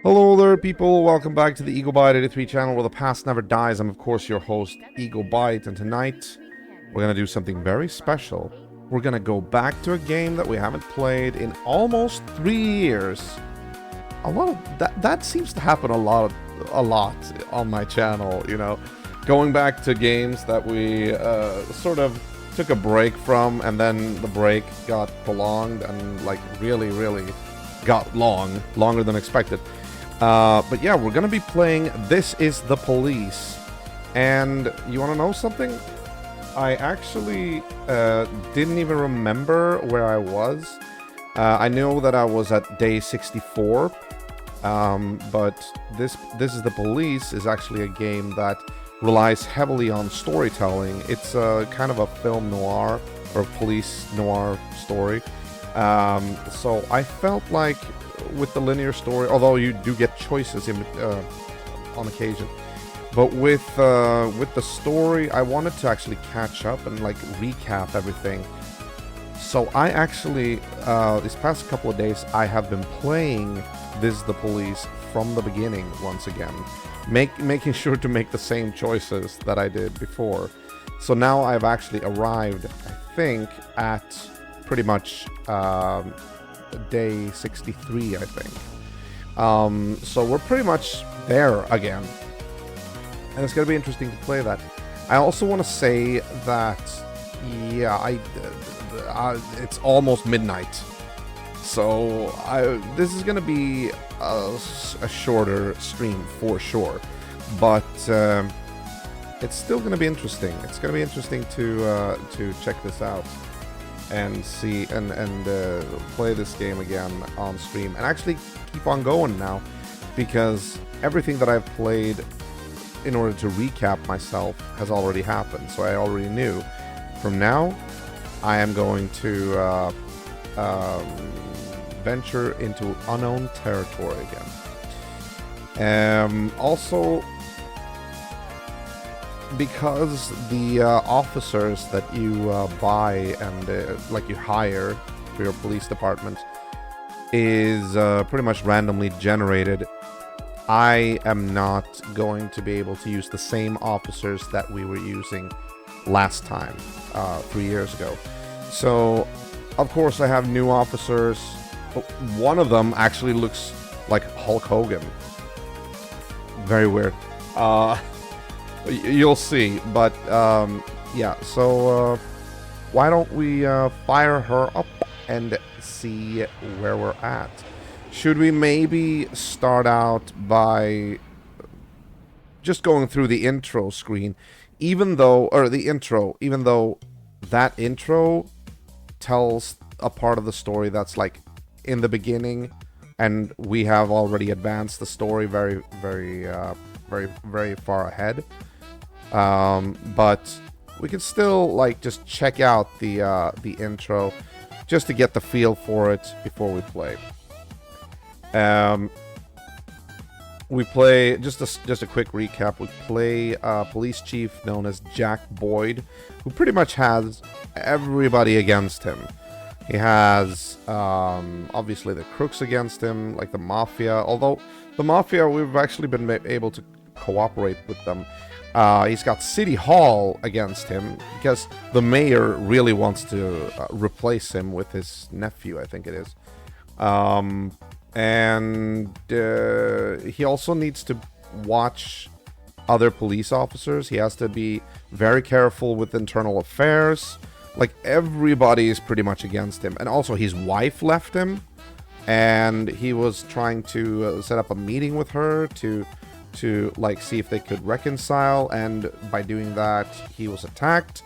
Hello there, people. Welcome back to the Eagle Bite 83 channel where the past never dies. I'm, of course, your host, Eagle Bite, and tonight we're going to do something very special. We're going to go back to a game that we haven't played in almost 3 years. A lot of that seems to happen a lot on my channel, you know. Going back to games that we sort of took a break from, and then the break got prolonged and, like, really got longer than expected. But yeah, we're gonna be playing This Is the Police. And you wanna know something? I actually didn't even remember where I was. I know that I was at day 64, but This Is the Police is actually a game that relies heavily on storytelling. It's kind of a film noir or police noir story. So I felt like with the linear story, although you do get choices on occasion, but with the story, I wanted to actually catch up and like recap everything. So I actually these past couple of days I have been playing This Is the Police from the beginning once again, making sure to make the same choices that I did before. So now I've actually arrived, I think, at pretty much day 63, I think. So we're pretty much there again, and it's gonna be interesting to play that. I also want to say that, yeah, it's almost midnight, so this is gonna be a shorter stream for sure, but it's still gonna be interesting. It's gonna be interesting to check this out and see and play this game again on stream and actually keep on going now, because everything that I've played in order to recap myself has already happened, so I already knew. From now I am going to venture into unknown territory again. Also, because the officers that you buy and like you hire for your police department is pretty much randomly generated, I am not going to be able to use the same officers that we were using last time, 3 years ago. So of course I have new officers. One of them actually looks like Hulk Hogan. Very weird. You'll see, but yeah, so why don't we fire her up and see where we're at? Should we maybe start out by just going through the intro screen, even though that intro tells a part of the story that's like in the beginning, and we have already advanced the story very far ahead. But we can still like just check out the intro just to get the feel for it before we play. We play just a quick recap. We play a police chief known as Jack Boyd, who pretty much has everybody against him. He has obviously the crooks against him, like the mafia. Although the mafia, we've actually been able to cooperate with them. He's got City Hall against him because the mayor really wants to replace him with his nephew, I think it is. And he also needs to watch other police officers. He has to be very careful with internal affairs. Like, everybody is pretty much against him. And also his wife left him, and he was trying to set up a meeting with her to like see if they could reconcile, and by doing that he was attacked.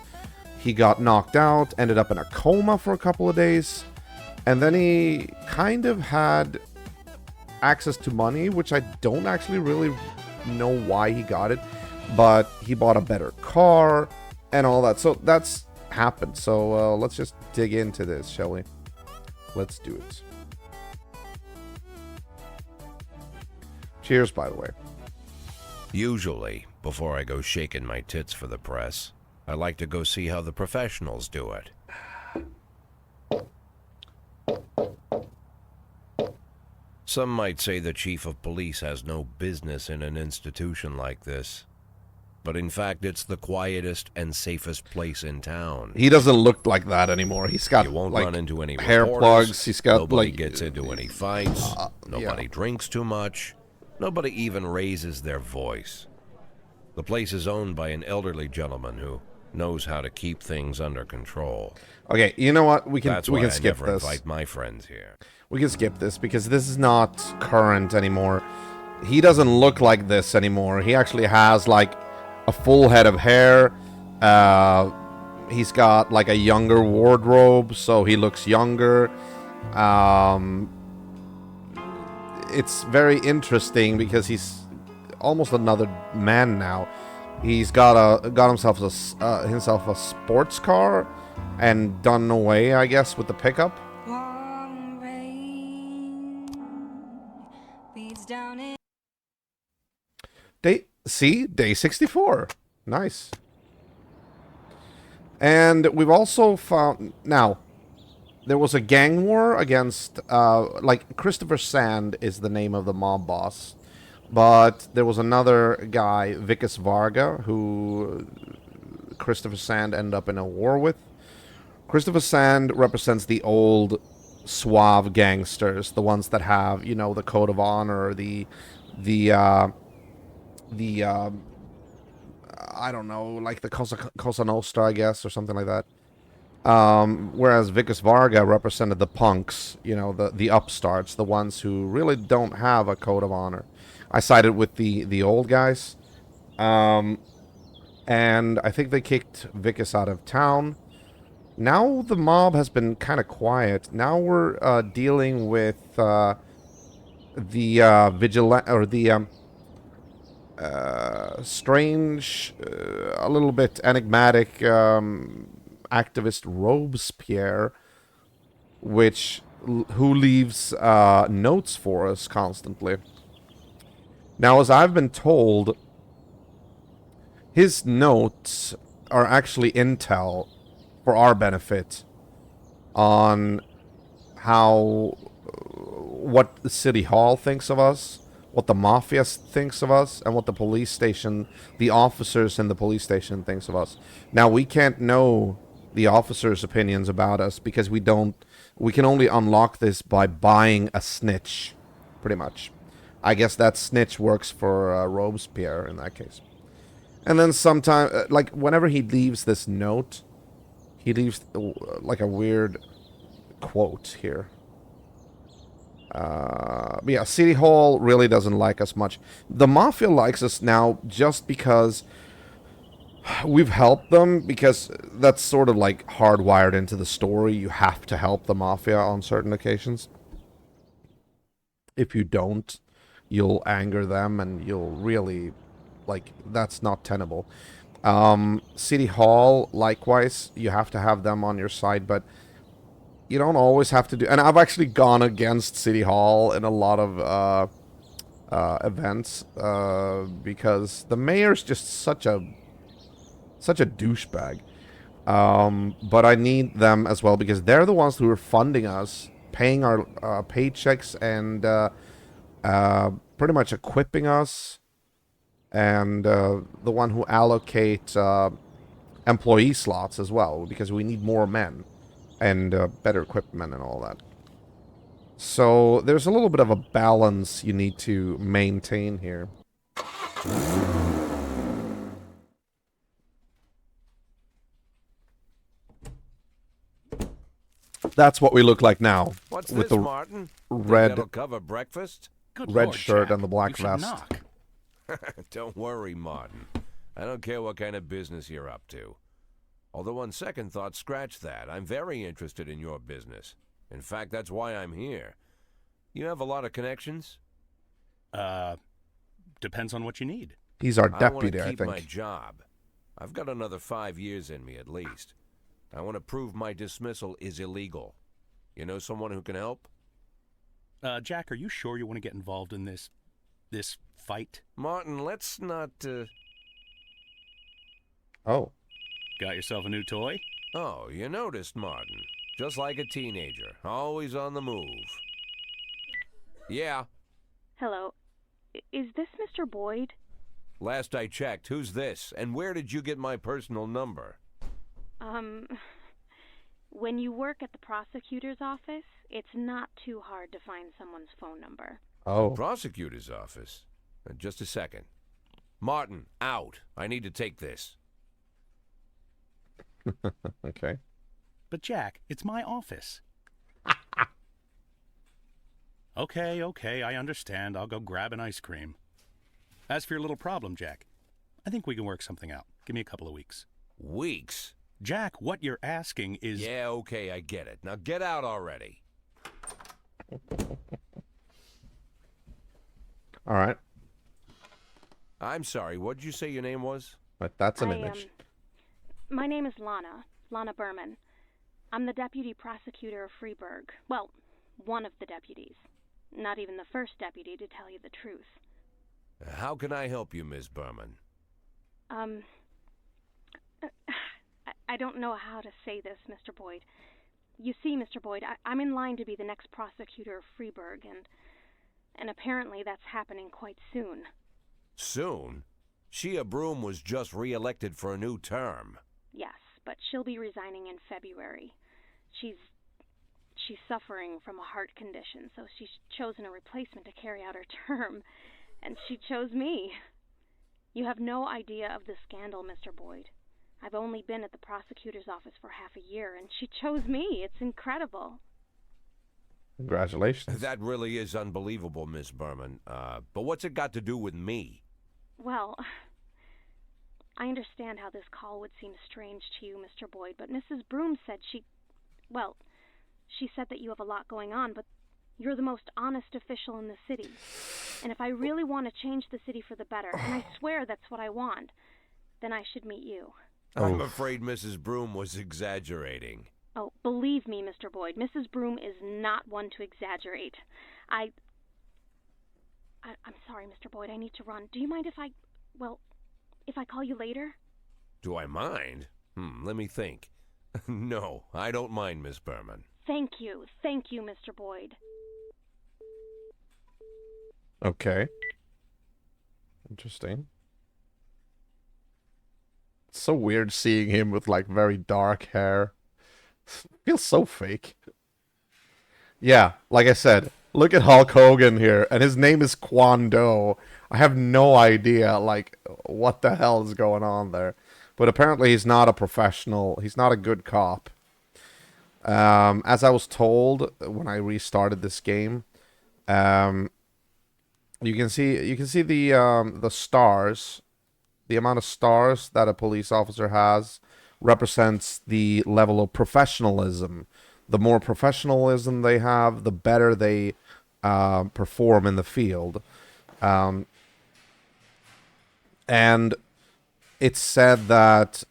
He got knocked out, ended up in a coma for a couple of days, and then he kind of had access to money, which I don't actually really know why he got it, but he bought a better car and all that. So that's happened. So let's just dig into this, shall we? Let's do it. Cheers, by the way. Usually, before I go shaking my tits for the press, I like to go see how the professionals do it. Some might say the chief of police has no business in an institution like this. But in fact, it's the quietest and safest place in town. He doesn't look like that anymore. He's got You won't like run into any hair reporters. plugs. He's got Nobody like gets into any fights. Nobody yeah. drinks too much. Nobody even raises their voice. The place is owned by an elderly gentleman who knows how to keep things under control. Okay, you know what? We can That's why I skip never this. invite my friends here. We can skip this because this is not current anymore. He doesn't look like this anymore. He actually has like a full head of hair. He's got like a younger wardrobe, so he looks younger. It's very interesting because he's almost another man now. He's got himself a sports car and done away, I guess, with the pickup. Day 64. Nice. And we've also found... Now, there was a gang war against... like, Christopher Sand is the name of the mob boss. But there was another guy, Vickis Varga, who Christopher Sand ended up in a war with. Christopher Sand represents the old suave gangsters, the ones that have, you know, the code of honor, the I don't know, like the Cosa Nostra, I guess, or something like that. Whereas Vickis Varga represented the punks, you know, the upstarts, the ones who really don't have a code of honor. I sided with the old guys. And I think they kicked Vickis out of town. Now the mob has been kind of quiet. Now we're dealing with the vigilant or the strange, a little bit enigmatic activist Robespierre, who leaves notes for us constantly. Now, as I've been told, his notes are actually intel for our benefit on what the city hall thinks of us, what the mafia thinks of us, and what the police station, the officers in the police station thinks of us. Now, we can't know the officers' opinions about us because we can only unlock this by buying a snitch, pretty much. I guess that snitch works for Robespierre in that case. And then sometime, like whenever he leaves this note, he leaves like a weird quote here. But yeah, City Hall really doesn't like us much. The Mafia likes us now just because we've helped them, because that's sort of like hardwired into the story. You have to help the Mafia on certain occasions. If you don't, you'll anger them and you'll really, like, that's not tenable. City Hall, likewise, you have to have them on your side, but you don't always have to do... And I've actually gone against City Hall in a lot of events because the mayor's just such a douchebag. But I need them as well because they're the ones who are funding us, paying our paychecks, and pretty much equipping us, and the one who allocate employee slots as well, because we need more men and better equipment and all that. So there's a little bit of a balance you need to maintain here. That's what we look like now. What's with this, the Martin? red That'll cover breakfast? Good red Lord, shirt Jack. and the black You should vest. knock. Don't worry, Martin. I don't care what kind of business you're up to. Although on second thought, scratch that. I'm very interested in your business. In fact, that's why I'm here. You have a lot of connections? Depends on what you need. He's our I deputy, want I to keep think. my job. I've got another 5 years in me at least. I want to prove my dismissal is illegal. You know someone who can help? Jack, are you sure you want to get involved in this fight? Martin, let's not, Oh. Got yourself a new toy? Oh, you noticed, Martin. Just like a teenager, always on the move. Yeah. Hello. Is this Mr. Boyd? Last I checked, who's this? And where did you get my personal number? When you work at the prosecutor's office, it's not too hard to find someone's phone number. Oh, Prosecutor's office? Just a second. Martin, out. I need to take this. okay. But Jack, it's my office. Okay, I understand. I'll go grab an ice cream. As for your little problem, Jack, I think we can work something out. Give me a couple of weeks. Weeks? Jack, what you're asking is... Yeah, okay, I get it. Now get out already. All right. I'm sorry, what did you say your name was? But that's an image. My name is Lana Berman. I'm the deputy prosecutor of Freeburg. Well, one of the deputies. Not even the first deputy, to tell you the truth. How can I help you, Miss Berman? I don't know how to say this, Mr. Boyd. You see, Mr. Boyd, I'm in line to be the next prosecutor of Freeburg, and apparently that's happening quite soon. Soon? Shia Broom was just re-elected for a new term. Yes, but she'll be resigning in February. She's suffering from a heart condition, so she's chosen a replacement to carry out her term, and she chose me. You have no idea of the scandal, Mr. Boyd. I've only been at the prosecutor's office for half a year, and she chose me. It's incredible. Congratulations. That really is unbelievable, Miss Berman. But what's it got to do with me? Well, I understand how this call would seem strange to you, Mr. Boyd, but Mrs. Broom said she said that you have a lot going on, but you're the most honest official in the city. And if I really want to change the city for the better, and I swear that's what I want, then I should meet you. I'm afraid Mrs. Broom was exaggerating. Oh, believe me, Mr. Boyd, Mrs. Broom is not one to exaggerate. I'm sorry, Mr. Boyd, I need to run. Do you mind if I call you later? Do I mind? Let me think. No, I don't mind, Miss Berman. Thank you, Mr. Boyd. Okay. Interesting. It's so weird seeing him with like very dark hair. Feels so fake. Yeah, like I said, look at Hulk Hogan here, and his name is Kwon Do. I have no idea, like, what the hell is going on there. But apparently he's not a professional. He's not a good cop. As I was told when I restarted this game, you can see the stars. The amount of stars that a police officer has represents the level of professionalism. The more professionalism they have, the better they perform in the field. And it's said that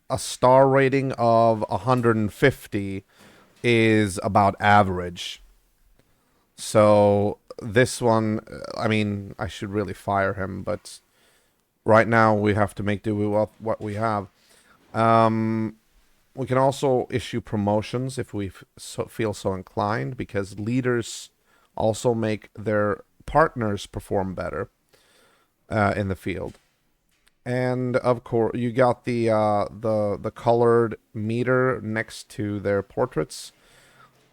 a star rating of 150 is about average. So this one, I mean, I should really fire him, but right now we have to make do with what we have. We can also issue promotions if we feel so inclined, because leaders also make their partners perform better in the field. And of course, you got the colored meter next to their portraits.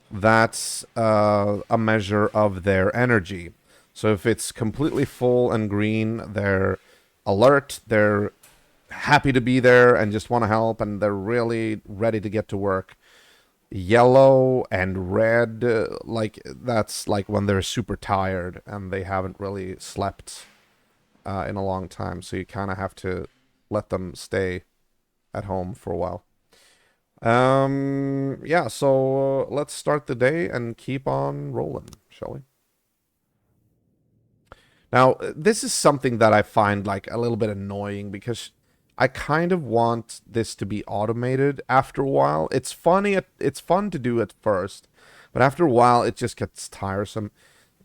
That's a measure of their energy. So if it's completely full and green, they're alert, they're happy to be there and just want to help, and they're really ready to get to work. Yellow and red, like that's like when they're super tired and they haven't really slept in a long time, so you kind of have to let them stay at home for a while. Yeah, so let's start the day and keep on rolling, shall we? Now, this is something that I find like a little bit annoying, because I kind of want this to be automated after a while. It's fun to do at first, but after a while it just gets tiresome.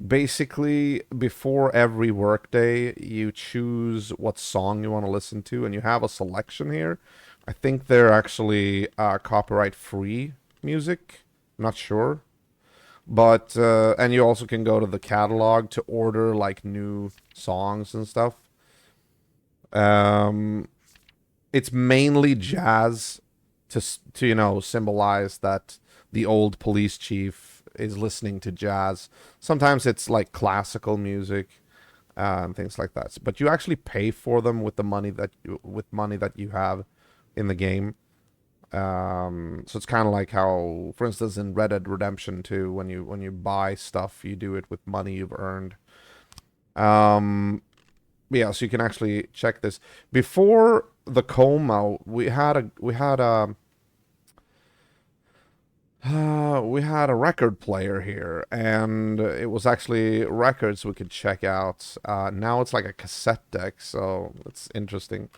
Basically, before every workday, you choose what song you want to listen to, and you have a selection here. I think they're actually copyright-free music. I'm not sure. But and you also can go to the catalog to order like new songs and stuff. It's mainly jazz to you know, symbolize that the old police chief is listening to jazz. Sometimes it's like classical music and things like that. But you actually pay for them with the money that you have in the game. So it's kind of like how, for instance, in Red Dead Redemption 2, when you buy stuff, you do it with money you've earned. Yeah, so you can actually check this. Before the coma, we had a record player here, and it was actually records we could check out. Now it's like a cassette deck, so it's interesting.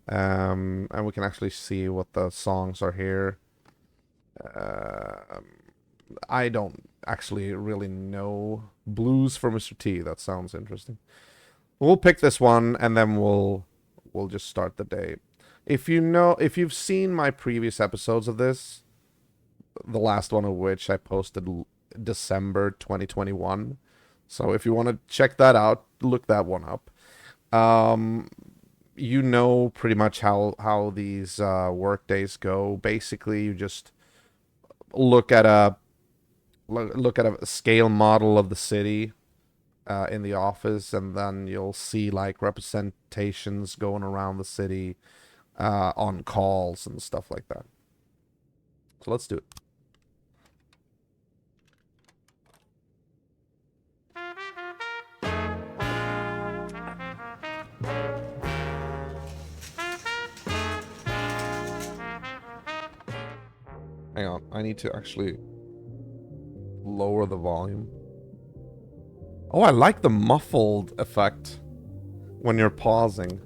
And we can actually see what the songs are here. I don't actually really know. Blues for Mr. T. That sounds interesting. We'll pick this one, and then we'll just start the day. If you've seen my previous episodes of this, the last one of which I posted December 2021. So if you want to check that out, look that one up. You know pretty much how these work days go. Basically, you just look at a scale model of the city in the office, and then you'll see like representations going around the city on calls and stuff like that. So let's do it. Hang on, I need to actually lower the volume. Oh, I like the muffled effect when you're pausing.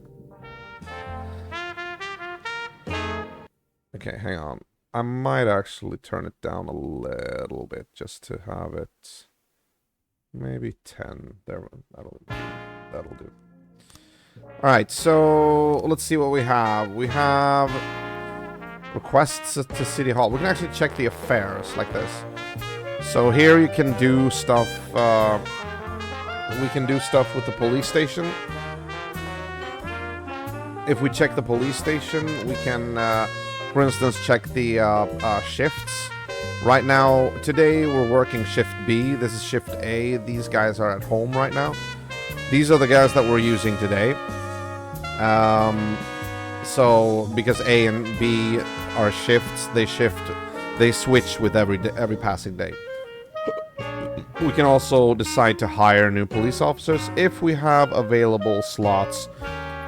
Okay, hang on. I might actually turn it down a little bit just to have it maybe 10. There, that'll do. All right, so let's see what we have. We have requests to City Hall. We can actually check the affairs like this. So here you can do stuff. We can do stuff with the police station. If we check the police station, we can, for instance, check the shifts. Right now, today we're working shift B. This is shift A. These guys are at home right now. These are the guys that we're using today. So because A and B are shifts, they switch with every passing day. We can also decide to hire new police officers if we have available slots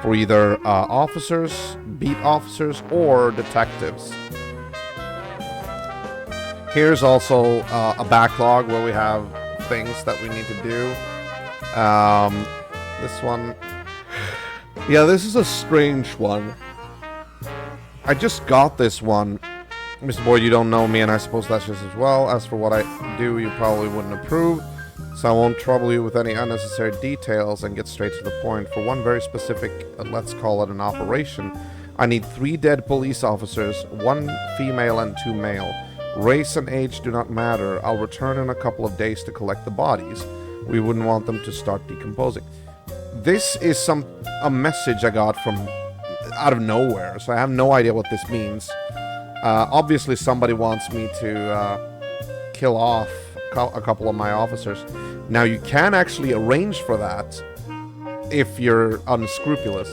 for either officers, beat officers, or detectives. Here's also a backlog where we have things that we need to do. This one, yeah, this is a strange one. I just got this one. Mr. Boyd, you don't know me, and I suppose that's just as well. As for what I do, you probably wouldn't approve, so I won't trouble you with any unnecessary details and get straight to the point. For one very specific, let's call it an operation, I need 3 dead police officers, 1 female and 2 male. Race and age do not matter. I'll return in a couple of days to collect the bodies. We wouldn't want them to start decomposing. This is a message I got from out of nowhere, so I have no idea what this means. Obviously somebody wants me to kill off a couple of my officers. Now you can actually arrange for that if you're unscrupulous.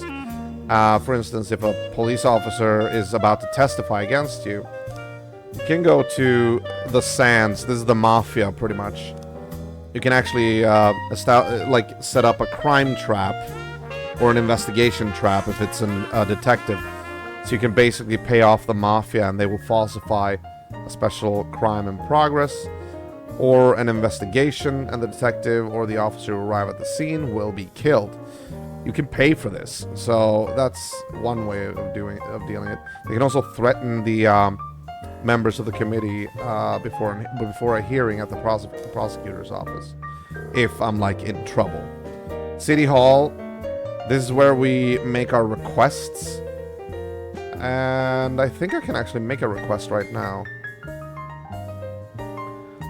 For instance, if a police officer is about to testify against you, you can go to the Sands. This is the mafia, pretty much. You can actually set up a crime trap or an investigation trap if it's a detective. So you can basically pay off the mafia and they will falsify a special crime in progress or an investigation, and the detective or the officer who arrive at the scene will be killed. You can pay for this, so that's one way of dealing it. They can also threaten the members of the committee before a hearing at the prosecutor's office if I'm like in trouble. City Hall. This is where we make our requests. And I think I can actually make a request right now.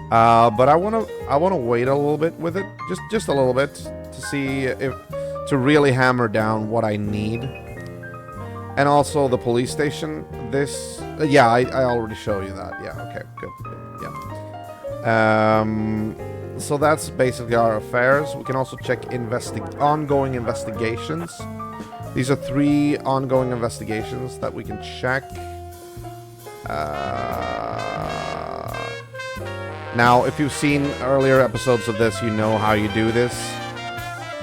But I wanna wait a little bit with it, just a little bit, to see if to really hammer down what I need. And also the police station. This, yeah, I already showed you that. Yeah, okay, good, yeah. So that's basically our affairs. We can also check ongoing investigations. These are 3 ongoing investigations that we can check. Now, if you've seen earlier episodes of this, you know how you do this.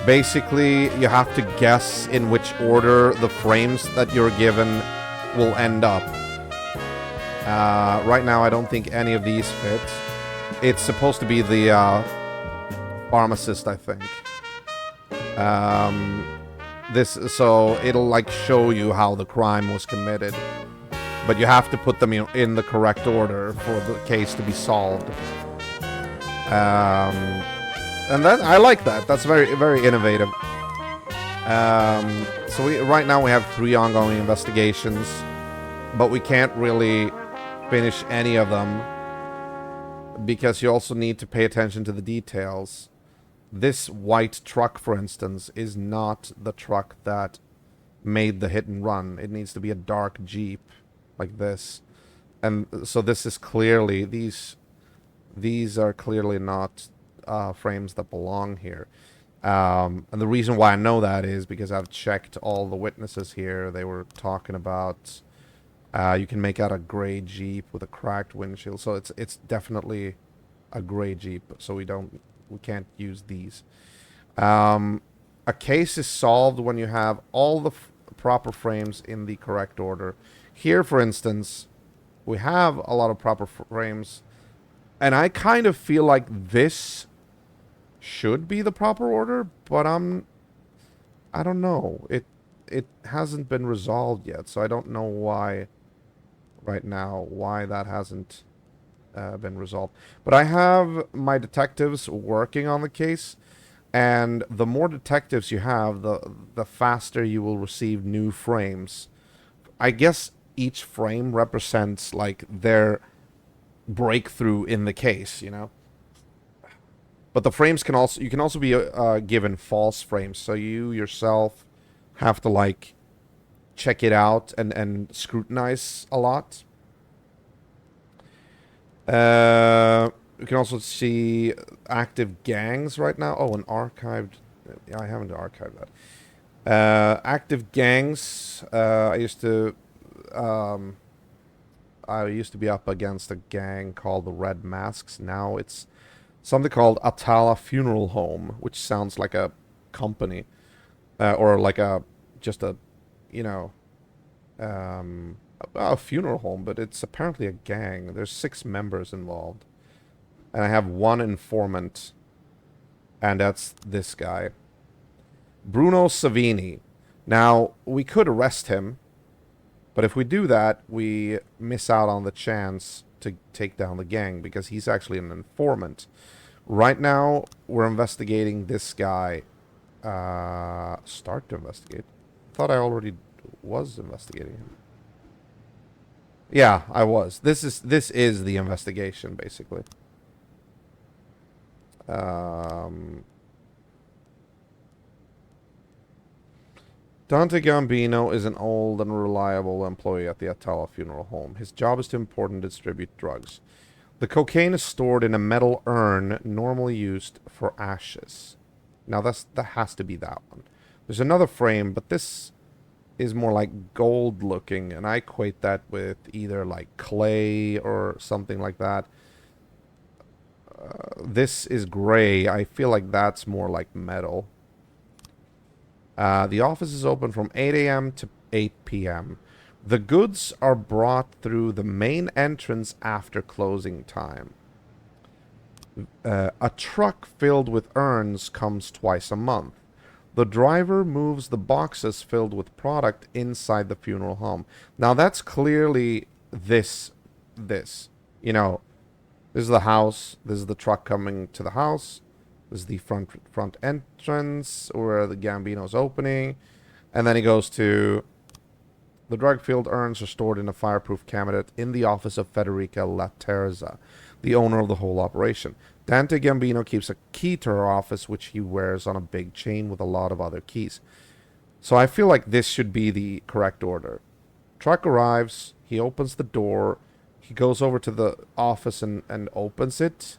Basically, you have to guess in which order the frames that you're given will end up. Right now, I don't think any of these fit. It's supposed to be the pharmacist, I think. So it'll like show you how the crime was committed, but you have to put them in the correct order for the case to be solved. And that, I like that. That's very, very innovative. So right now we have 3 ongoing investigations, but we can't really finish any of them because you also need to pay attention to the details. This white truck, for instance, is not the truck that made the hit and run. It needs to be a dark Jeep like this. And so this is clearly, these are clearly not frames that belong here. And the reason why I know that is because I've checked all the witnesses here. They were talking about you can make out a gray Jeep with a cracked windshield. So it's definitely a gray Jeep. So we can't use these. A case is solved when you have all the proper frames in the correct order. Here, for instance, we have a lot of proper frames, and I kind of feel like this should be the proper order, but I don't know. It hasn't been resolved yet, so I don't know why right now why that hasn't been resolved. But I have my detectives working on the case, and the more detectives you have, the faster you will receive new frames. I guess each frame represents like their breakthrough in the case, you know. But the frames can also, you can also be given false frames, so you yourself have to like check it out and scrutinize a lot. You can also see active gangs right now. Oh, an archived. Yeah, I haven't archived that. Active gangs. I used to be up against a gang called the Red Masks. Now it's something called Atala Funeral Home, which sounds like a company, or like just a, you know, a funeral home, but it's apparently a gang. There's 6 members involved, and I have 1 informant, and that's this guy, Bruno Savini. Now, we could arrest him, but if we do that, we miss out on the chance to take down the gang, because he's actually an informant. Right now, we're investigating this guy. Start to investigate. Thought I already was investigating him. Yeah, I was. This is the investigation, basically. Dante Gambino is an old and reliable employee at the Atala Funeral Home. His job is to import and distribute drugs. The cocaine is stored in a metal urn normally used for ashes. Now that has to be that one. There's another frame, but this is more like gold looking, and I equate that with either like clay or something like that. This is gray. I feel like that's more like metal. The office is open from 8 a.m. to 8 p.m. The goods are brought through the main entrance after closing time. A truck filled with urns comes twice a month. The driver moves the boxes filled with product inside the funeral home. Now that's clearly this. You know, this is the house. This is the truck coming to the house. This is the front entrance where the Gambino's opening. And then he goes to... The drug-filled urns are stored in a fireproof cabinet in the office of Federica La Terza. the owner of the whole operation. Dante Gambino keeps a key to her office, which he wears on a big chain with a lot of other keys. So I feel like this should be the correct order. Truck arrives, he opens the door, he goes over to the office and opens it.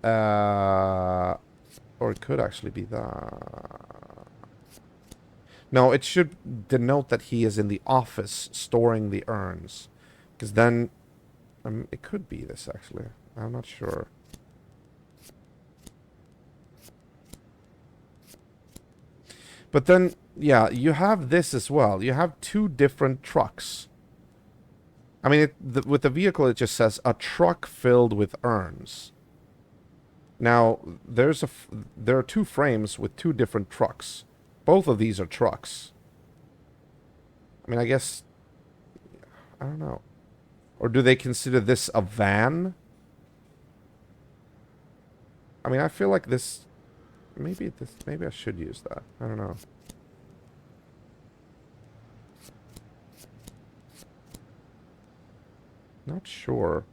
Or it could actually be that. No, it should denote that he is in the office storing the urns. Because then... it could be this, actually. I'm not sure. But then, yeah, you have this as well. You have two different trucks. I mean, with the vehicle, it just says a truck filled with urns. Now, there are two frames with two different trucks. Both of these are trucks. I mean, I guess... I don't know. Or do they consider this a van? I mean, I feel like this... Maybe I should use that. I don't know. Not sure.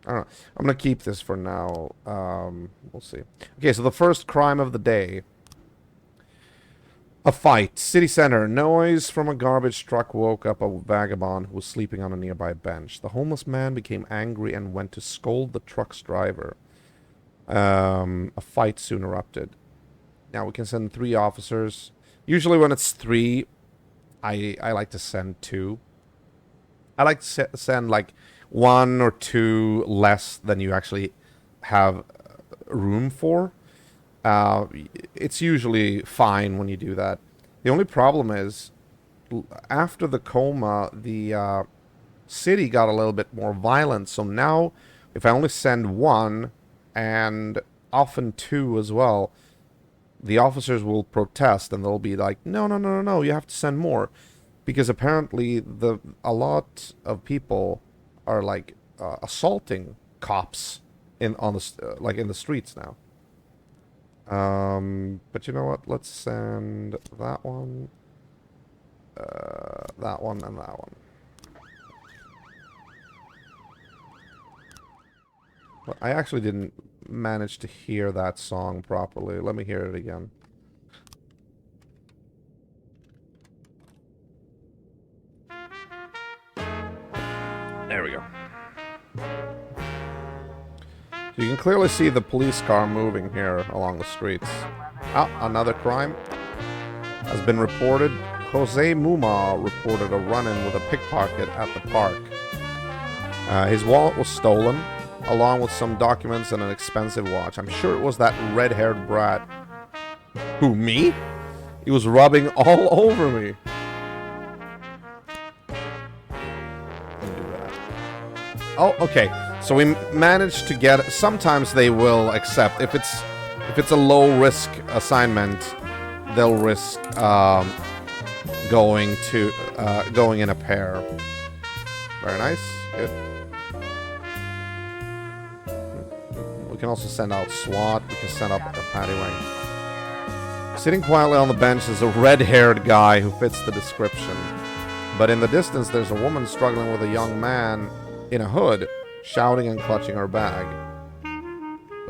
I don't know. I'm going to keep this for now. We'll see. Okay, so the first crime of the day. A fight. City center. Noise from a garbage truck woke up a vagabond who was sleeping on a nearby bench. The homeless man became angry and went to scold the truck's driver. A fight soon erupted. Now we can send 3 officers. Usually when it's 3, I like to send 2. I like to send like 1 or 2 less than you actually have room for. It's usually fine when you do that. The only problem is, after the coma, the city got a little bit more violent. So now, if I only send 1, and often 2 as well, the officers will protest, and they'll be like, no, you have to send more. Because apparently, a lot of people are like assaulting cops in the streets now. But you know what? Let's send that one, and that one. But I actually didn't manage to hear that song properly. Let me hear it again. There we go. So you can clearly see the police car moving here along the streets. Ah, another crime has been reported. Jose Muma reported a run-in with a pickpocket at the park. His wallet was stolen, along with some documents and an expensive watch. I'm sure it was that red-haired brat. Who, me? He was rubbing all over me. Oh, okay. So we managed to get... Sometimes they will accept. If it's a low-risk assignment, they'll risk going in a pair. Very nice. Good. We can also send out SWAT. We can send up a paddy wing. Sitting quietly on the bench is a red-haired guy who fits the description. But in the distance, there's a woman struggling with a young man in a hood, shouting and clutching her bag.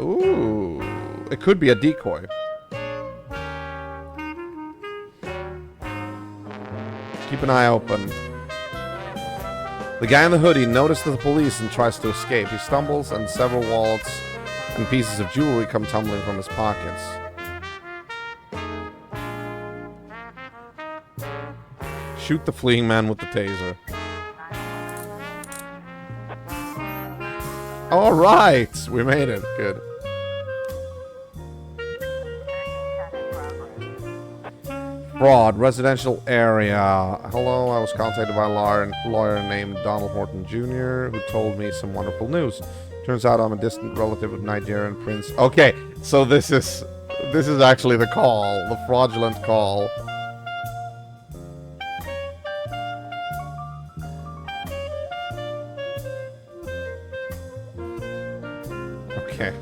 Ooh. It could be a decoy. Keep an eye open. The guy in the hoodie notices the police and tries to escape. He stumbles and several wallets and pieces of jewelry come tumbling from his pockets. Shoot the fleeing man with the taser. Alright! We made it. Good. Broad, residential area. Hello, I was contacted by a lawyer named Donald Horton Jr. who told me some wonderful news. Turns out I'm a distant relative of Nigerian prince. Okay, so this is actually the call, the fraudulent call. Okay.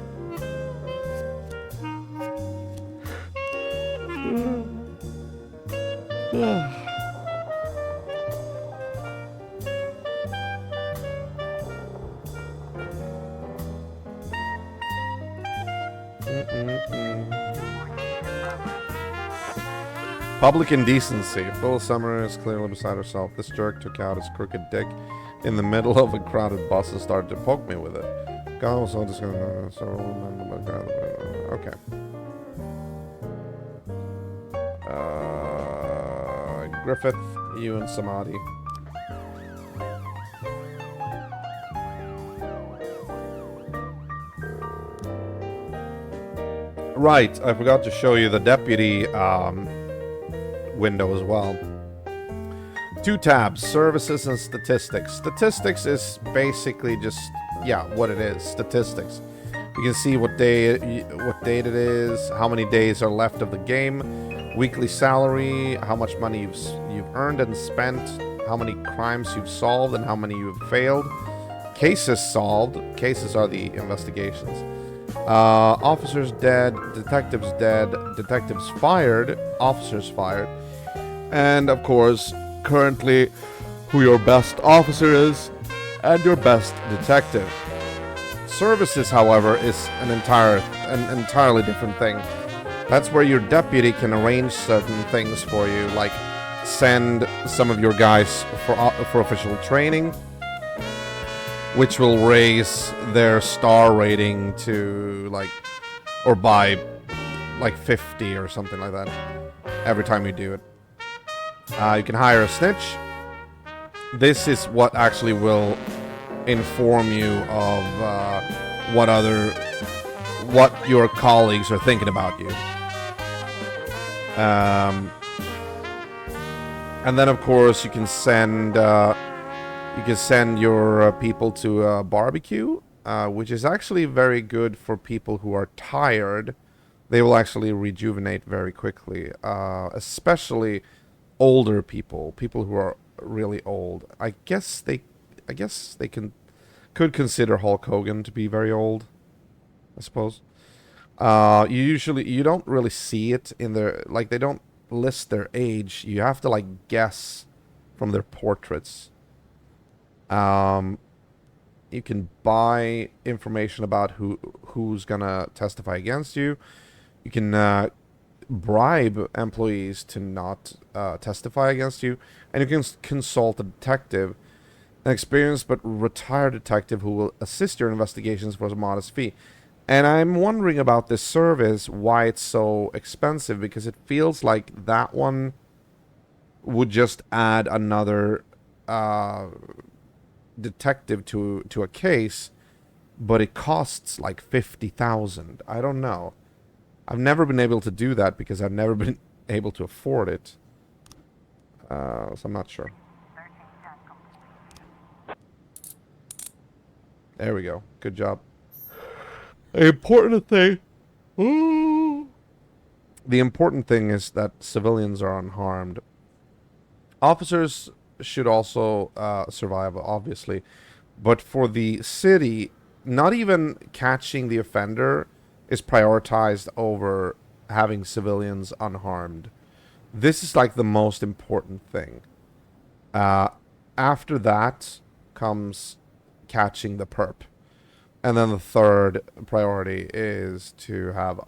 Public indecency. Phyllis Summer is clearly beside herself. This jerk took out his crooked dick in the middle of a crowded bus and started to poke me with it. God was so just gonna. Okay. Griffith, you and Samadhi. Right, I forgot to show you the deputy window as well. 2 tabs, services and statistics. Statistics is basically just, yeah, what it is, statistics. You can see what date it is, how many days are left of the game, weekly salary, how much money you've earned and spent, how many crimes you've solved and how many you've failed. Cases solved. Cases are the investigations. Officers dead, detectives fired, officers fired, and of course, currently, who your best officer is, and your best detective. Services, however, is an entirely different thing. That's where your deputy can arrange certain things for you, like send some of your guys for official training, which will raise their star rating to like, or by like 50 or something like that every time you do it. You can hire a snitch. This is what actually will inform you of what your colleagues are thinking about you. And then of course you can send your people to a barbecue, which is actually very good for people who are tired. They will actually rejuvenate very quickly, especially older people who are really old. I guess they could consider Hulk Hogan to be very old, I suppose. You don't really see it in their, like, they don't list their age. You have to like guess from their portraits. You can buy information about who's gonna testify against you. You can bribe employees to not testify against you, and you can consult a detective, an experienced but retired detective who will assist your investigations for a modest fee. And I'm wondering about this service, why it's so expensive, because it feels like that one would just add another detective to a case, but it costs like 50,000. I don't know. I've never been able to do that because I've never been able to afford it. So I'm not sure. There we go. Good job. The important thing. The important thing is that civilians are unharmed. Officers should also survive, obviously. But for the city, not even catching the offender is prioritized over having civilians unharmed. This is like the most important thing. After that comes catching the perp. And then the third priority is to have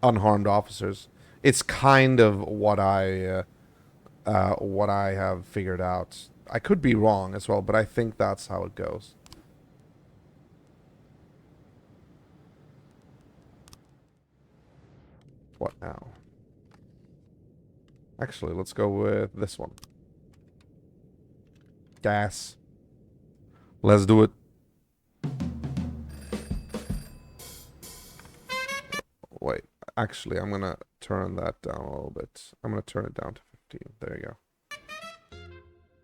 unharmed officers. It's kind of what I have figured out. I could be wrong as well, but I think that's how it goes. What now? Actually, let's go with this one. Gas. Let's do it. Wait, actually, I'm gonna turn that down a little bit. I'm gonna turn it down to 15. There you go.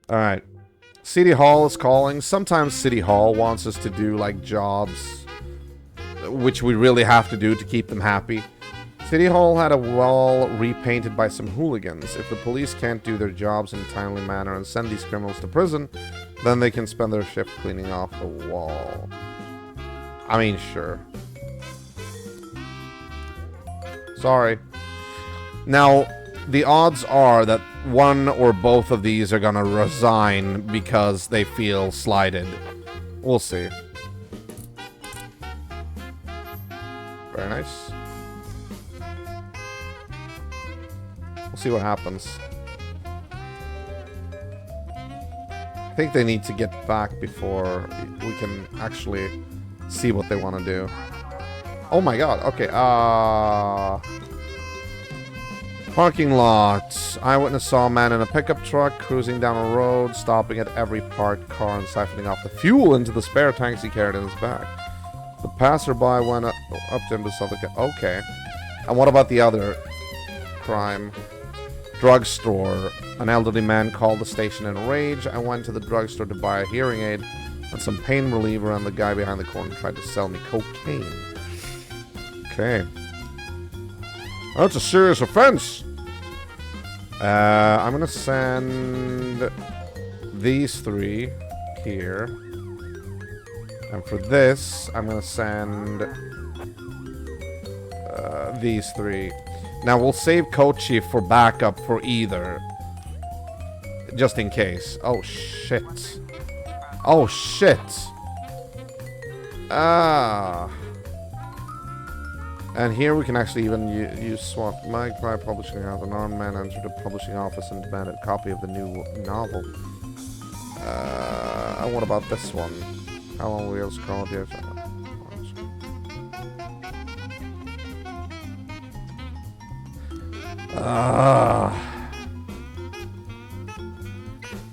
Alright. City Hall is calling. Sometimes City Hall wants us to do, like, jobs, which we really have to do to keep them happy. City Hall had a wall repainted by some hooligans. If the police can't do their jobs in a timely manner and send these criminals to prison, then they can spend their shift cleaning off the wall. I mean, sure. Sorry. Now, the odds are that one or both of these are gonna resign because they feel slighted. We'll see. Very nice. We'll see what happens. I think they need to get back before we can actually see what they want to do. Oh my god, okay, parking lot. Eyewitness saw a man in a pickup truck cruising down a road, stopping at every parked car and siphoning off the fuel into the spare tanks he carried in his back. The passerby went up to him to stop the car. Okay. And what about the other crime? Drugstore. An elderly man called the station in a rage. I went to the drugstore to buy a hearing aid and some pain reliever, and the guy behind the corner tried to sell me cocaine. Okay. That's a serious offense. I'm gonna send these 3 here. And for this, I'm gonna send these 3. Now we'll save Kochi for backup for either. Just in case. Oh shit. Oh shit. And here we can actually even use swap. Mike by Publishing House. An armed man entered a publishing office and demanded a copy of the new novel. And what about this one? How long will we scroll here?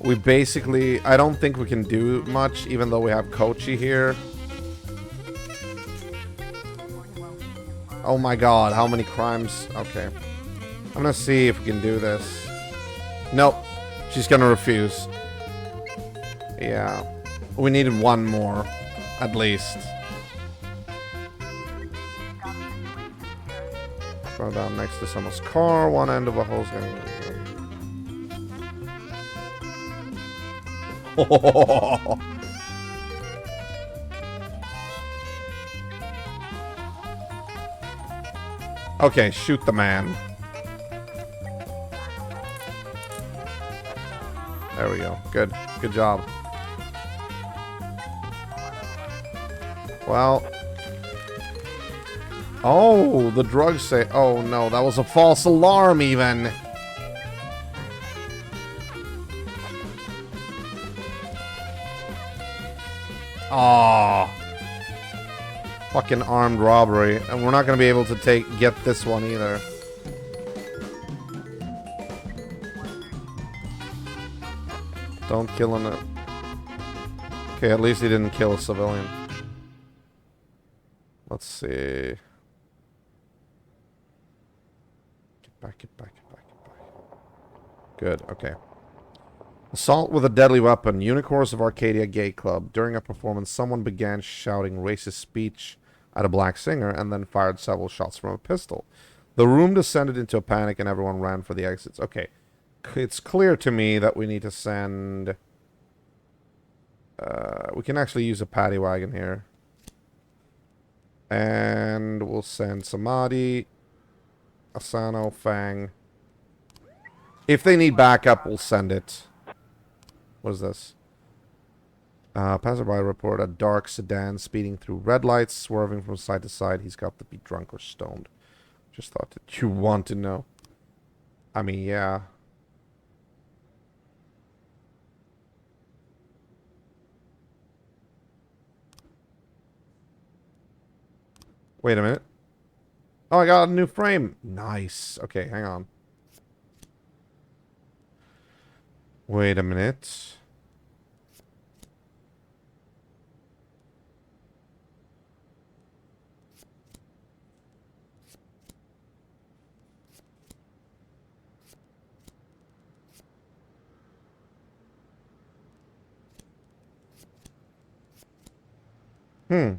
We basically... I don't think we can do much, even though we have Kochi here. Oh my god, how many crimes? Okay. I'm gonna see if we can do this. Nope. She's gonna refuse. Yeah. We needed one more. At least. Throw down next to someone's car. One end of a hose gonna... Okay, shoot the man. There we go. Good. Good job. Well. Oh, the drugs say... Oh, no. That was a false alarm, even. Aww. Fucking armed robbery. And we're not going to be able to get this one either. Don't kill him. Okay, at least he didn't kill a civilian. Let's see. Get back, get back, get back, get back. Good, okay. Assault with a deadly weapon. Unicorns of Arcadia Gay Club. During a performance, someone began shouting racist speech at a black singer and then fired several shots from a pistol. The room descended into a panic and everyone ran for the exits. Okay. It's clear to me that we need to send... we can actually use a paddy wagon here. And we'll send Samadhi, Asano, Fang. If they need backup, we'll send it. What is this? Passerby report a dark sedan speeding through red lights, swerving from side to side. He's got to be drunk or stoned. Just thought that you want to know. I mean, yeah. Wait a minute. Oh, I got a new frame. Nice. Okay, hang on. Wait a minute. Hmm.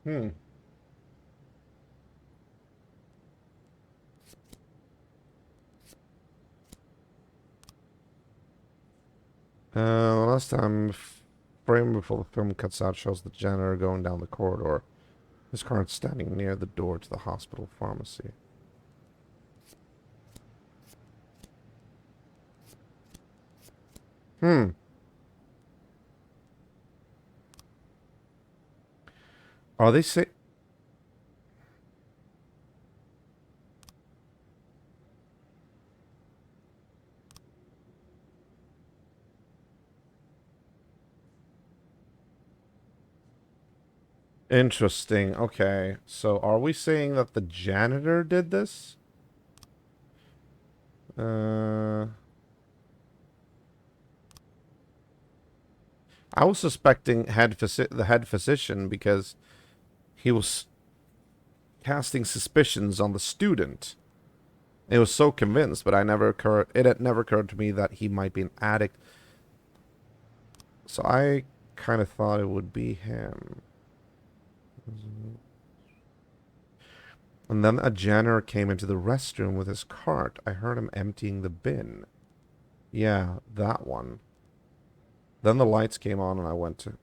Hmm. Last time, frame before the film cuts out shows the janitor going down the corridor. His car is standing near the door to the hospital pharmacy. Are they say? Interesting. Okay. So are we saying that the janitor did this? I was suspecting the head physician because he was casting suspicions on the student. It was so convinced, but it had never occurred to me that he might be an addict. So I kind of thought it would be him. And then a janitor came into the restroom with his cart. I heard him emptying the bin. Yeah, that one. Then the lights came on and I went to...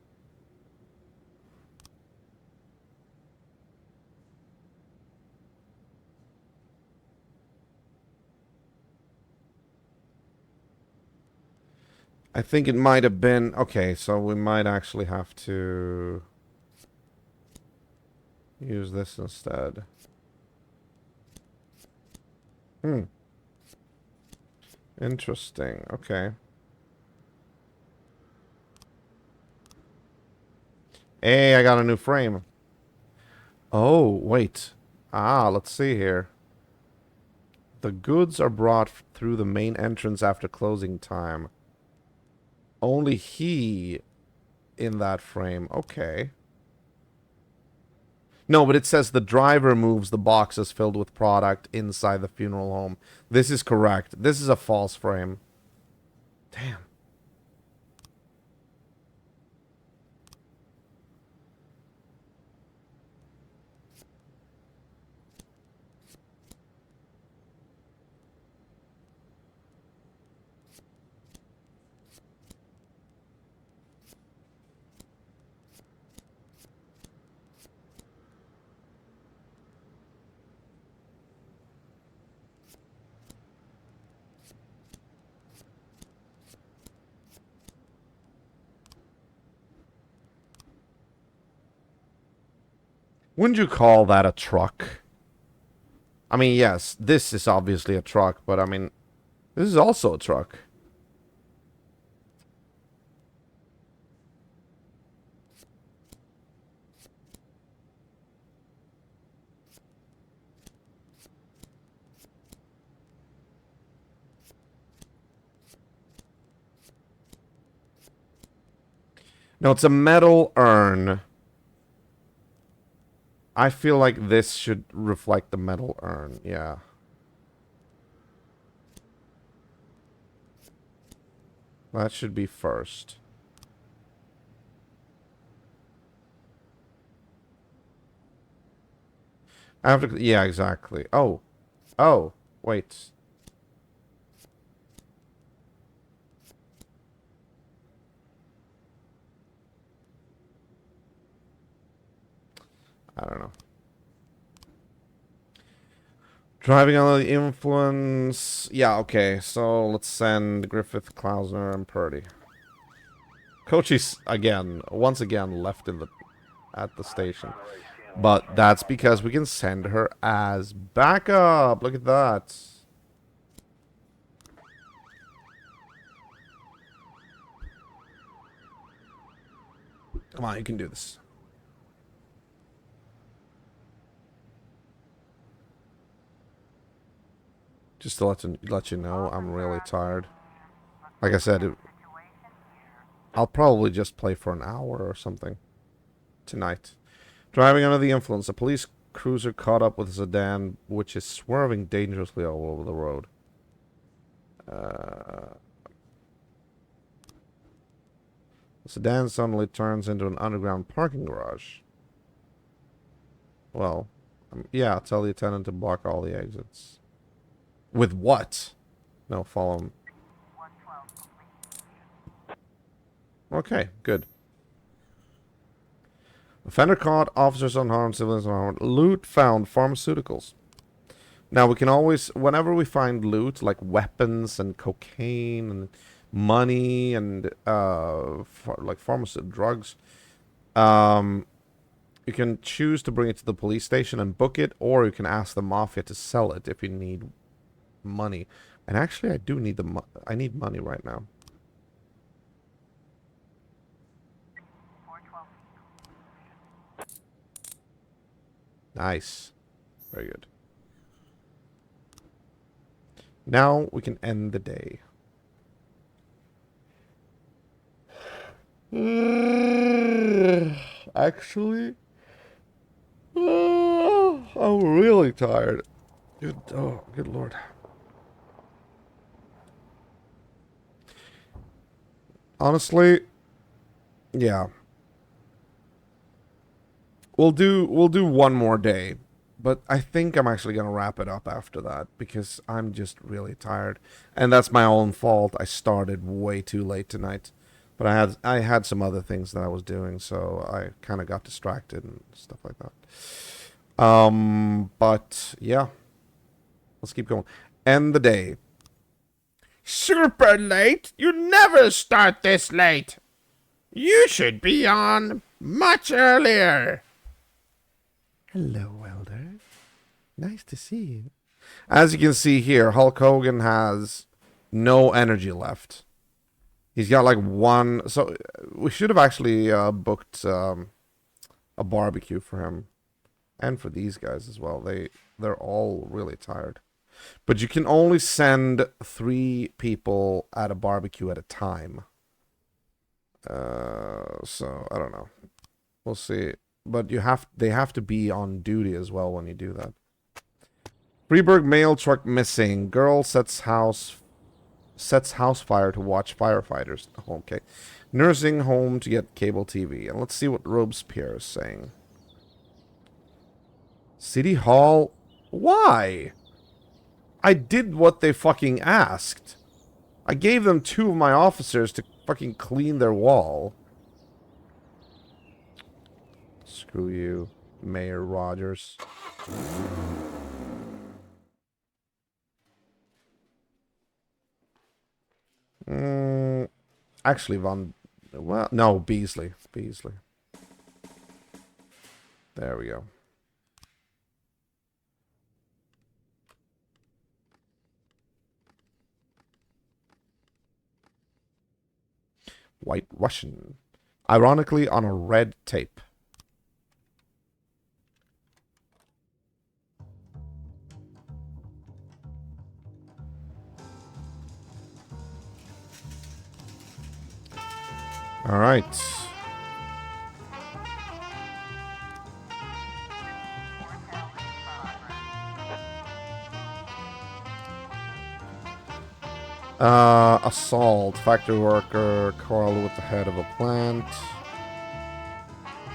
I think it might have been... Okay, so we might actually have to... use this instead. Interesting. Okay. Hey, I got a new frame. Oh, wait. Let's see here. The goods are brought through the main entrance after closing time. Only he in that frame. Okay. No, but it says the driver moves the boxes filled with product inside the funeral home. This is correct. This is a false frame. Damn. Wouldn't you call that a truck? I mean, yes, this is obviously a truck, but I mean, this is also a truck. No, it's a metal urn. I feel like this should reflect the metal urn, yeah. That should be first. After, yeah, exactly. Oh. Oh, wait. I don't know. Driving under the influence. Yeah, okay. So let's send Griffith, Klausner, and Purdy. Kochi's once again left at the station. But that's because we can send her as backup. Look at that. Come on, you can do this. Just to let you know, I'm really tired. Like I said, I'll probably just play for an hour or something tonight. Driving under the influence, a police cruiser caught up with a sedan, which is swerving dangerously all over the road. The sedan suddenly turns into an underground parking garage. Well, yeah, tell the attendant to block all the exits. With what? No, follow him. Okay, good. Offender caught, officers unharmed, civilians unharmed. Loot found, pharmaceuticals. Now we can always, whenever we find loot, like weapons and cocaine and money and like pharmaceutical drugs, you can choose to bring it to the police station and book it, or you can ask the mafia to sell it if you need money. And actually, I do need I need money right now. Nice. Very good. Now we can end the day. Actually, I'm really tired. Good lord. Honestly, yeah. We'll do one more day, but I think I'm actually gonna wrap it up after that because I'm just really tired, and that's my own fault. I started way too late tonight, but I had some other things that I was doing, so I kind of got distracted and stuff like that. But yeah, let's keep going. End the day. Super late? You never start this late. You should be on much earlier. Hello, Welder. Nice to see you. As you can see here, Hulk Hogan has no energy left. He's got like one... So we should have actually booked a barbecue for him. And for these guys as well. They're all really tired. But you can only send 3 people at a barbecue at a time. So, I don't know. We'll see. But they have to be on duty as well when you do that. Freeburg mail truck missing. Girl sets house fire to watch firefighters. Okay. Nursing home to get cable TV. And let's see what Robespierre is saying. City Hall? Why? I did what they fucking asked. I gave them 2 of my officers to fucking clean their wall. Screw you, Mayor Rogers. Actually, no, Beasley. There we go. White Russian. Ironically, on a red tape. All right. Assault. Factory worker. Carl with the head of a plant.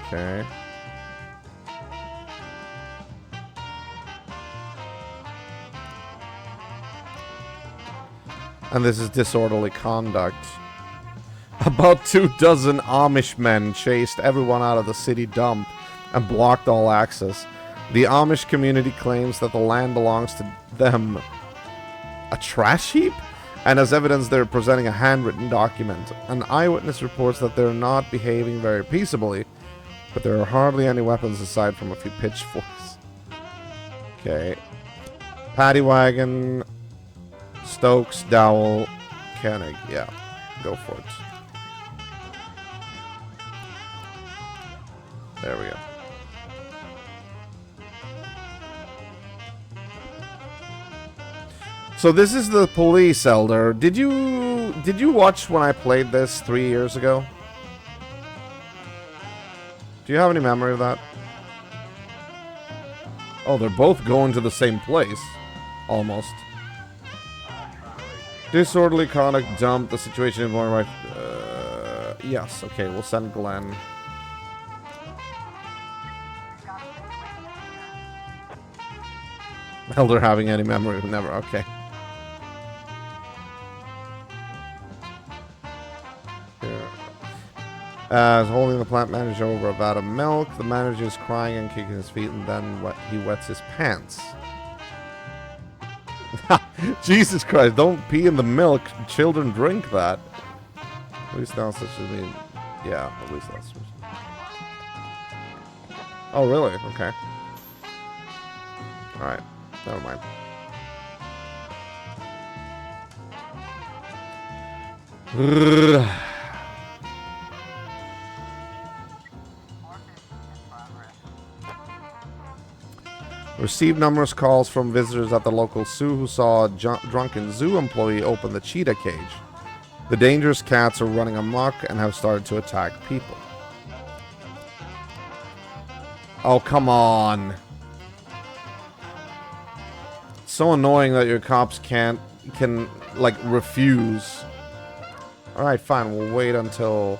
Okay. And this is disorderly conduct. About 24 Amish men chased everyone out of the city dump and blocked all access. The Amish community claims that the land belongs to them. A trash heap? And as evidence, they're presenting a handwritten document. An eyewitness reports that they're not behaving very peaceably, but there are hardly any weapons aside from a few pitchforks. Okay. Paddy Wagon, Stokes, Dowell, Koenig. Yeah, go for it. There we go. So this is the police, Elder. Did you watch when I played this 3 years ago? Do you have any memory of that? Oh, they're both going to the same place. Almost. Disorderly conduct dump. The situation is more right. Yes, okay, we'll send Glenn. Elder having any memory of never. Okay. Yeah. Is holding the plant manager over a vat of milk. The manager is crying and kicking his feet, and then he wets his pants. Jesus Christ, don't pee in the milk. Children drink that. At least that's what should mean. Yeah, at least that's what. Oh, really? Okay. Alright. Never mind. Received numerous calls from visitors at the local zoo who saw a drunken zoo employee open the cheetah cage. The dangerous cats are running amok and have started to attack people. Oh, come on. It's so annoying that your cops can like refuse. Alright, fine, we'll wait until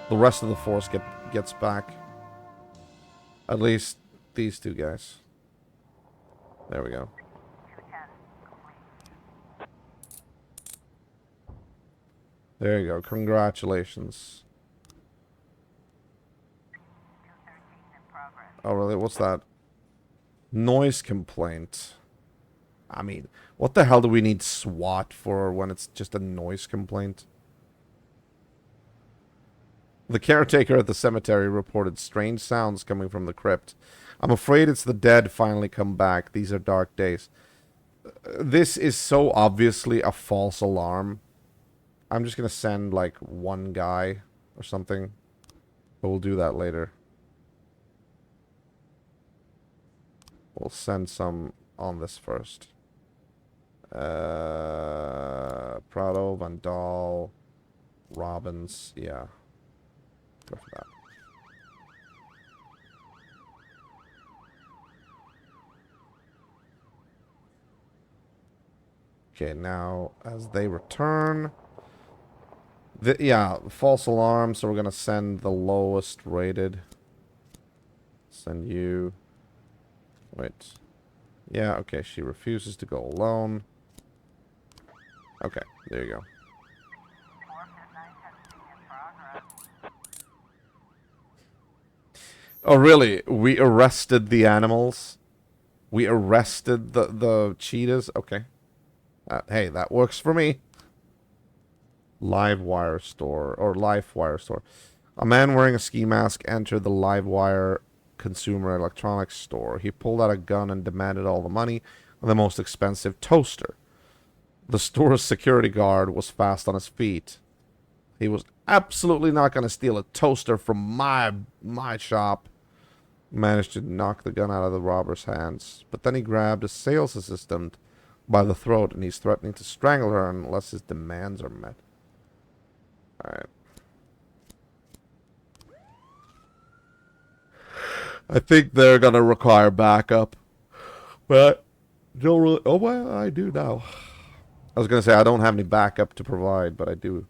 the rest of the force gets back. At least these two guys. There we go. There you go. Congratulations. Oh, really? What's that? Noise complaint. I mean, what the hell do we need SWAT for when it's just a noise complaint? The caretaker at the cemetery reported strange sounds coming from the crypt. I'm afraid it's the dead finally come back. These are dark days. This is so obviously a false alarm. I'm just going to send, like, one guy or something. But we'll do that later. We'll send some on this first. Prado, Van Dahl, Robbins. Yeah. Go for that. Okay, now as they return, yeah, false alarm. So we're gonna send the lowest rated. Send you. Wait. Yeah, okay. She refuses to go alone. Okay, there you go. Oh, really? We arrested the animals? We arrested the cheetahs? Okay. Hey, that works for me. Livewire store, or LifeWire store. A man wearing a ski mask entered the Livewire consumer electronics store. He pulled out a gun and demanded all the money on the most expensive toaster. The store's security guard was fast on his feet. He was absolutely not going to steal a toaster from my shop. Managed to knock the gun out of the robber's hands. But then he grabbed a sales assistant by the throat, and he's threatening to strangle her unless his demands are met. Alright. I think they're gonna require backup. But don't really... Oh, well, I do now. I was gonna say I don't have any backup to provide, but I do.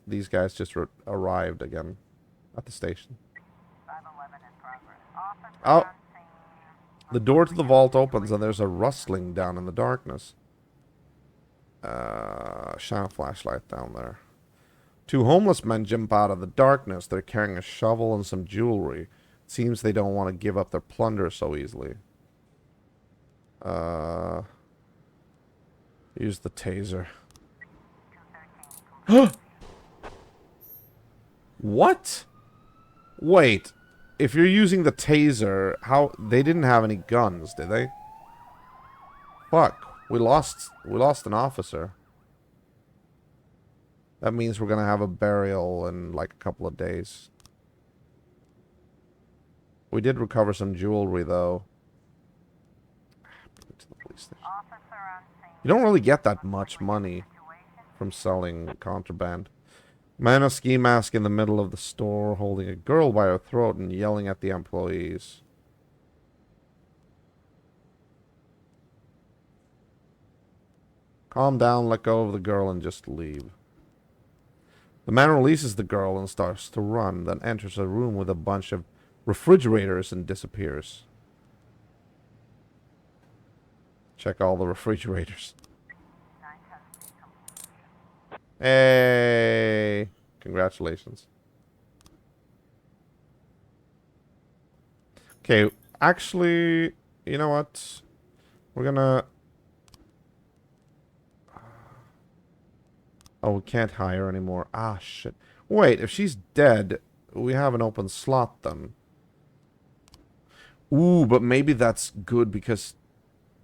These guys just arrived again at the station. Oh. The door to the vault opens and there's a rustling down in the darkness. Shine a flashlight down there. Two homeless men jump out of the darkness. They're carrying a shovel and some jewelry. It seems they don't want to give up their plunder so easily. Use the taser. What? Wait. If you're using the taser, how... They didn't have any guns, did they? Fuck. We lost an officer. That means we're gonna have a burial in like a couple of days. We did recover some jewelry, though. To the police station. You don't really get that much money from selling contraband. Man in a ski mask in the middle of the store, holding a girl by her throat and yelling at the employees. Calm down, let go of the girl, and just leave. The man releases the girl and starts to run, then enters a room with a bunch of refrigerators and disappears. Check all the refrigerators. Hey! Congratulations. Okay, actually, you know what? We're gonna... Oh, we can't hire anymore. Ah, shit. Wait, if she's dead, we have an open slot then. Ooh, but maybe that's good because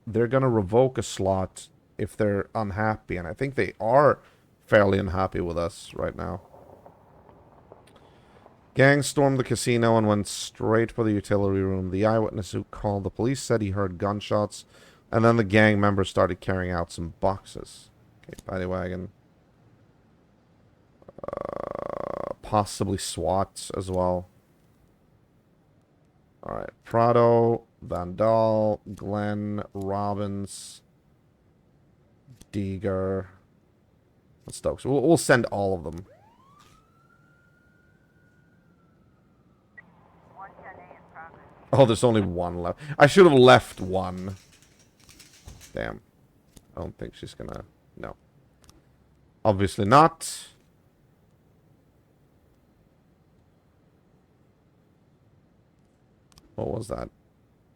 they're gonna revoke a slot if they're unhappy, and I think they are fairly unhappy with us right now. Gang stormed the casino and went straight for the utility room. The eyewitness who called the police said he heard gunshots, and then the gang members started carrying out some boxes. Okay, paddy wagon. Possibly SWAT as well. Alright, Prado, Vandal, Glenn, Robbins, Deeger, and Stokes. We'll send all of them. Oh, there's only one left. I should have left one. Damn. I don't think she's gonna... No. Obviously not. What was that?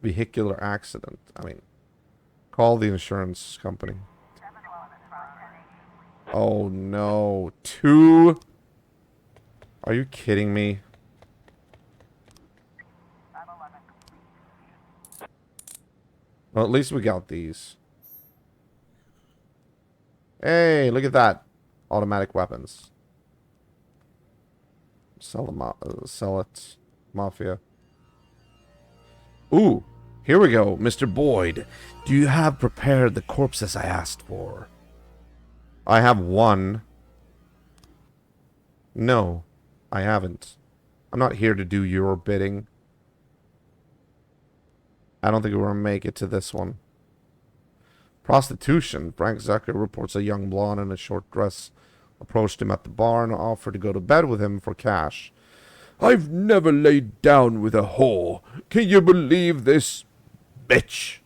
Vehicular accident. I mean, call the insurance company. Oh no. 2? Are you kidding me? Well, at least we got these. Hey, look at that. Automatic weapons. Sell it. Mafia. Ooh, here we go. Mr. Boyd, do you have prepared the corpses I asked for? I have one. No, I haven't. I'm not here to do your bidding. I don't think we're going to make it to this one. Prostitution. Frank Zucker reports a young blonde in a short dress approached him at the bar and offered to go to bed with him for cash. I've never laid down with a whore. Can you believe this, bitch?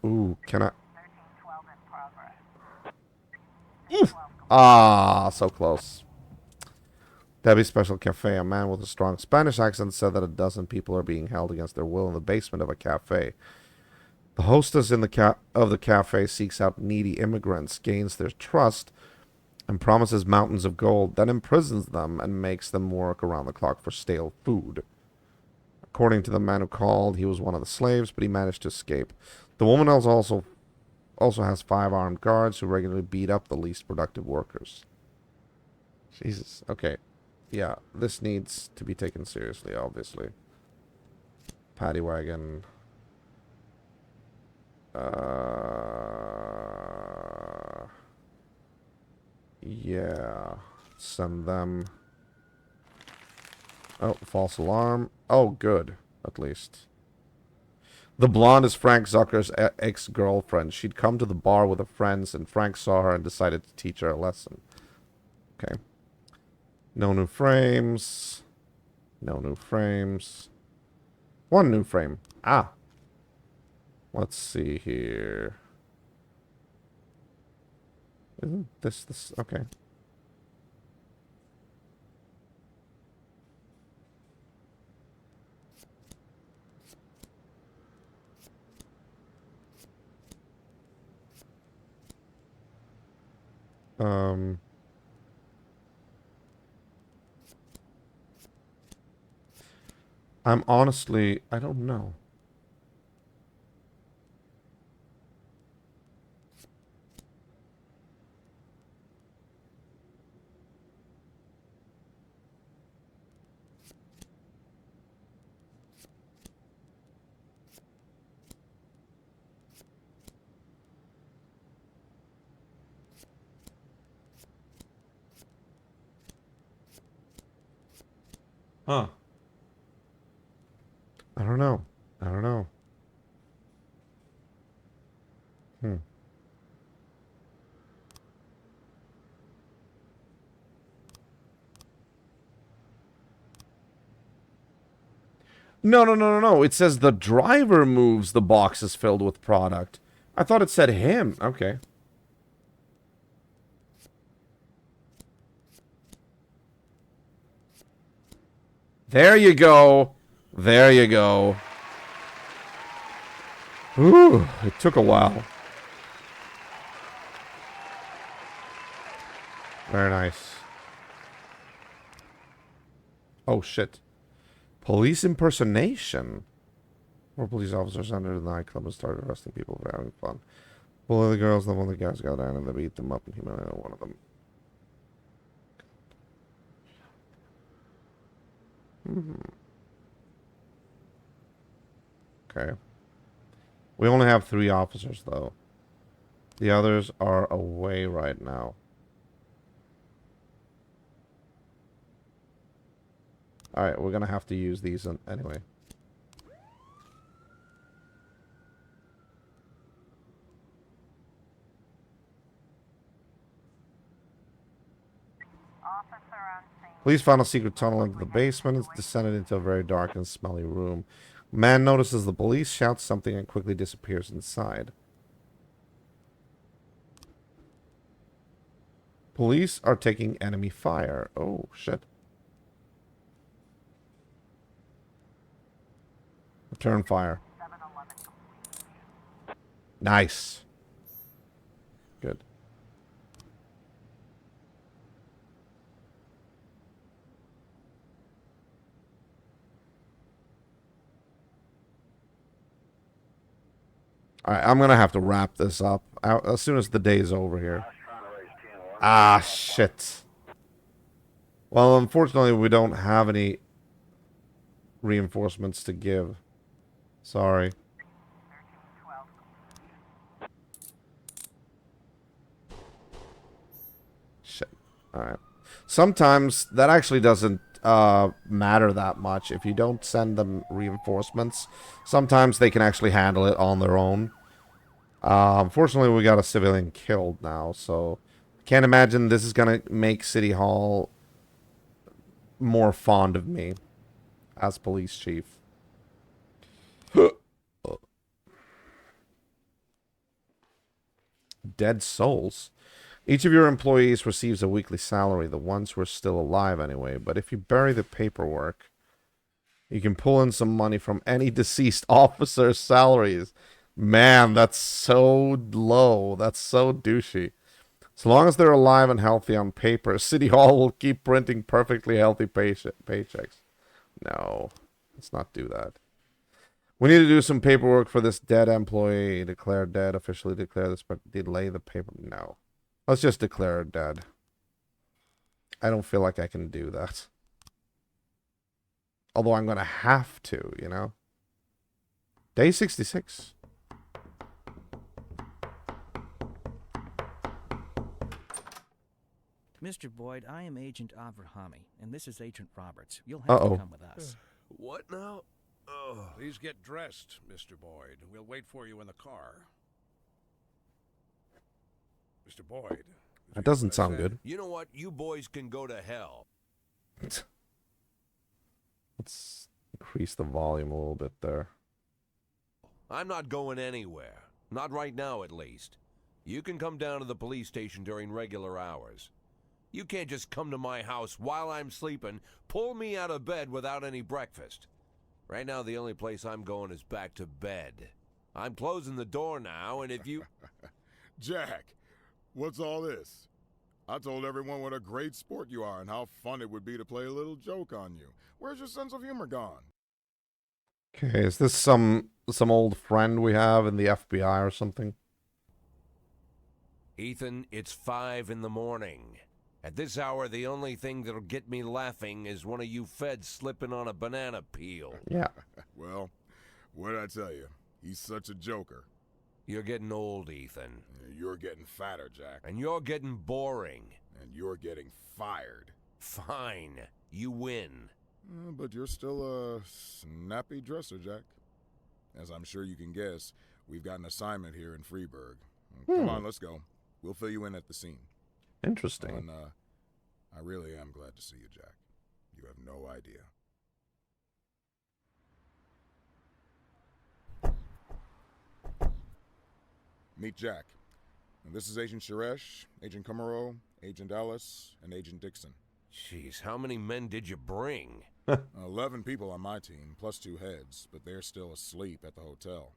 Ooh, can I... Oof. Ah, so close. Debbie's Special Cafe. A man with a strong Spanish accent said that a dozen people are being held against their will in the basement of a cafe. The hostess of the cafe seeks out needy immigrants, gains their trust, and promises mountains of gold, then imprisons them and makes them work around the clock for stale food. According to the man who called, he was one of the slaves, but he managed to escape. The woman also has 5 armed guards who regularly beat up the least productive workers. Jesus. Okay. Yeah, this needs to be taken seriously, obviously. Paddy wagon. Yeah. Send them. Oh, false alarm. Oh, good. At least. The blonde is Frank Zucker's ex-girlfriend. She'd come to the bar with her friends, and Frank saw her and decided to teach her a lesson. Okay. No new frames. No new frames. 1 new frame. Ah. Let's see here. Isn't this... Okay. I'm honestly... I don't know. Huh. I don't know. I don't know. No. It says the driver moves the boxes filled with product. I thought it said him. Okay. There you go. There you go. Ooh, it took a while. Very nice. Oh, shit. Police impersonation. More police officers entered the nightclub and started arresting people for having fun. One of the girls, then one of the guys got down and they beat them up and humiliated one of them. Okay. We only have 3 officers, though. The others are away right now. Alright, we're gonna have to use these anyway. Police found a secret tunnel into the basement. It's descended into a very dark and smelly room. Man notices the police, shouts something, and quickly disappears inside. Police are taking enemy fire. Oh, shit. Return fire. Nice. Good. Alright, I'm gonna have to wrap this up as soon as the day is over here. Ah, shit. Well, unfortunately, we don't have any reinforcements to give. Sorry. Shit. Alright. Sometimes that actually doesn't matter that much. If you don't send them reinforcements, sometimes they can actually handle it on their own. Unfortunately, we got a civilian killed now, so can't imagine this is gonna make City Hall more fond of me as police chief. Dead souls. Each of your employees receives a weekly salary, the ones who are still alive anyway, but if you bury the paperwork, you can pull in some money from any deceased officer's salaries. Man, that's so low. That's so douchey. As long as they're alive and healthy on paper, City Hall will keep printing perfectly healthy paychecks. No, let's not do that. We need to do some paperwork for this dead employee. Declare dead. Officially declare this, but delay the paper. No. Let's just declare her dead. I don't feel like I can do that. Although I'm going to have to, you know. Day 66. Mr. Boyd, I am Agent Avrahami, and this is Agent Roberts. You'll have to come with us. What now? Oh. Please get dressed, Mr. Boyd. We'll wait for you in the car. Mr. Boyd. That doesn't sound good. You know what? You boys can go to hell. Let's increase the volume a little bit there. I'm not going anywhere. Not right now, at least. You can come down to the police station during regular hours. You can't just come to my house while I'm sleeping, pull me out of bed without any breakfast. Right now, the only place I'm going is back to bed. I'm closing the door now, and if you... Jack, what's all this? I told everyone what a great sport you are and how fun it would be to play a little joke on you. Where's your sense of humor gone? Okay, is this some old friend we have in the FBI or something? Ethan, it's 5 in the morning. At this hour, the only thing that'll get me laughing is one of you feds slipping on a banana peel. Yeah. Well, what'd I tell you? He's such a joker. You're getting old, Ethan. You're getting fatter, Jack. And you're getting boring. And you're getting fired. Fine. You win. But you're still a snappy dresser, Jack. As I'm sure you can guess, we've got an assignment here in Freeburg. Come on, let's go. We'll fill you in at the scene. Interesting. And I really am glad to see you, Jack. You have no idea. Meet Jack. And this is Agent Suresh, Agent Kumaro, Agent Ellis, and Agent Dixon. Jeez, how many men did you bring? 11 people on my team, plus 2 heads, but they're still asleep at the hotel.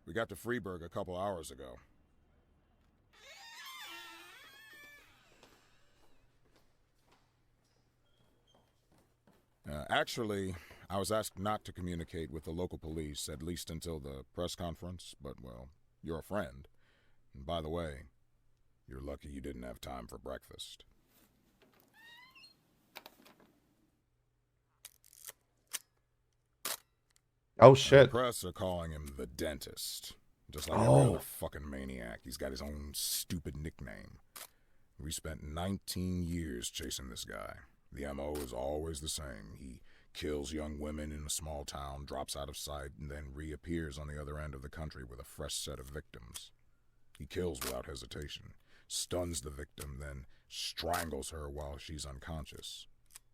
We got to Freeburg a couple hours ago. Actually, I was asked not to communicate with the local police, at least until the press conference, but, well, you're a friend. And by the way, you're lucky you didn't have time for breakfast. Oh, The shit. press are calling him the Dentist. Just like every other fucking maniac, he's got his own stupid nickname. We spent 19 years chasing this guy. The MO is always the same. He kills young women in a small town, drops out of sight, and then reappears on the other end of the country with a fresh set of victims. He kills without hesitation, stuns the victim, then strangles her while she's unconscious.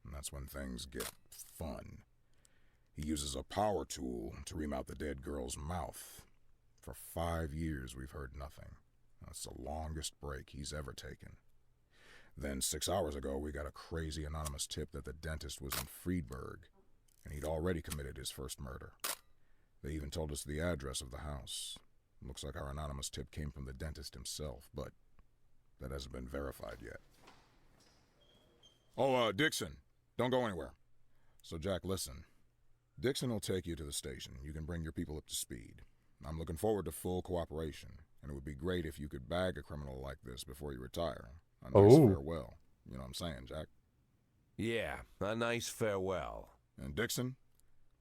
And that's when things get fun. He uses a power tool to ream out the dead girl's mouth. For 5 years, we've heard nothing. That's the longest break he's ever taken. Then 6 hours ago, we got a crazy anonymous tip that the dentist was in Friedberg, and he'd already committed his first murder. They even told us the address of the house. Looks like our anonymous tip came from the dentist himself, but that hasn't been verified yet. Oh, Dixon, don't go anywhere. So, Jack, listen. Dixon will take you to the station. You can bring your people up to speed. I'm looking forward to full cooperation, and it would be great if you could bag a criminal like this before you retire. A nice farewell. You know what I'm saying, Jack? Yeah, a nice farewell. And Dixon,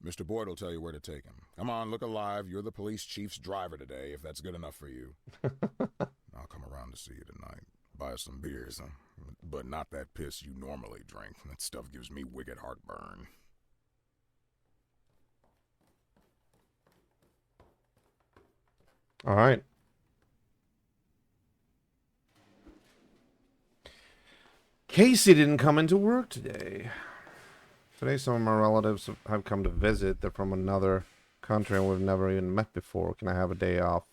Mr. Boyd will tell you where to take him. Come on, look alive. You're the police chief's driver today, if that's good enough for you. I'll come around to see you tonight. Buy us some beers, huh? But not that piss you normally drink. That stuff gives me wicked heartburn. All right. Casey didn't come into work today. Today some of my relatives have come to visit. They're from another country and we've never even met before. Can I have a day off?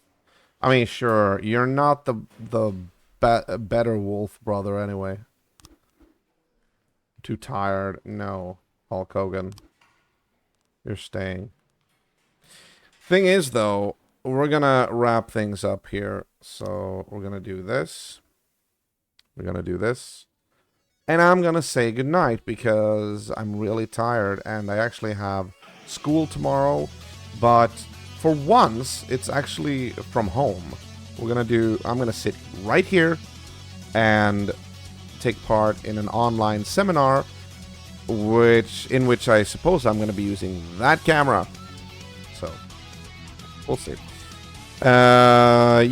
I mean, sure. You're not the better wolf brother anyway. Too tired. No. Hulk Hogan. You're staying. Thing is, though, we're going to wrap things up here. So we're going to do this. We're going to do this. And I'm going to say goodnight because I'm really tired and I actually have school tomorrow. But for once, it's actually from home. I'm going to sit right here and take part in an online seminar in which I suppose I'm going to be using that camera. So, we'll see.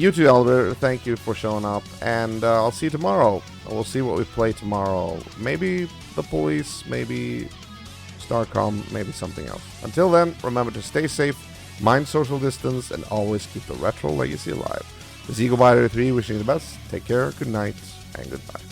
You too, Albert. Thank you for showing up. And I'll see you tomorrow. We'll see what we play tomorrow. Maybe the police, maybe Starcom, maybe something else. Until then, remember to stay safe, mind social distance, and always keep the retro legacy alive. This is EagleBiter 3 wishing you the best. Take care, good night, and goodbye.